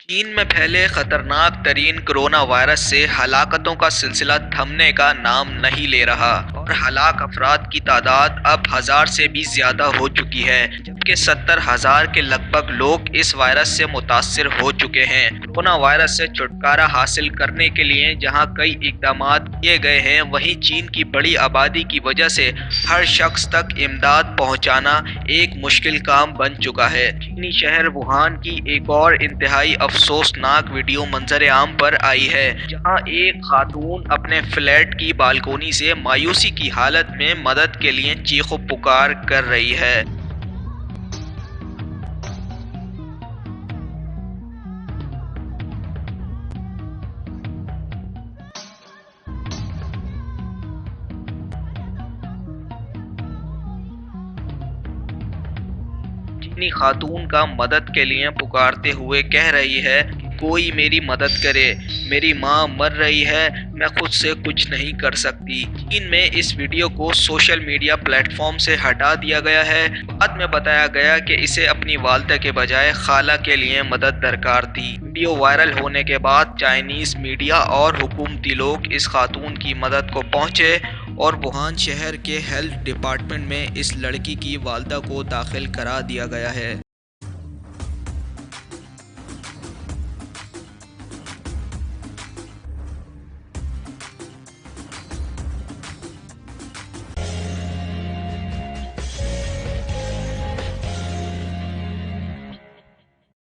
चीन में फैले खतरनाक तरीन कोरोना वायरस से हलाकतों का सिलसिला थमने का नाम नहीं ले रहा और हलाक अफराद की तादाद अब 1000 से भी ज्यादा हो चुकी है, जबकि 70,000 के लगभग लोग इस वायरस से मुतासिर हो चुके हैं। कोरोना वायरस से छुटकारा हासिल करने के लिए जहां कई इकदाम किए गए हैं, वहीं चीन की बड़ी आबादी की वजह से हर शख्स तक इमदाद पहुंचाना एक मुश्किल काम बन चुका है। चीनी शहर वुहान की एक और इंतहाई अफसोसनाक वीडियो मंजर आम पर आई है, जहां एक खातून अपने फ्लैट की बालकोनी से मायूसी की हालत में मदद के लिए चीखो पुकार कर रही है। चीनी खातून का मदद के लिए पुकारते हुए कह रही है कि कोई मेरी मदद करे, मेरी माँ मर रही है, मैं खुद से कुछ नहीं कर सकती। चीन में इस वीडियो को सोशल मीडिया प्लेटफॉर्म से हटा दिया गया है। बाद में बताया गया कि इसे अपनी वालदा के बजाय खाला के लिए मदद दरकार थी। वीडियो वायरल होने के बाद चाइनीज मीडिया और हुकूमती लोग इस खातून की मदद को पहुंचे और वुहान शहर के हेल्थ डिपार्टमेंट में इस लड़की की वालदा को दाखिल करा दिया गया है।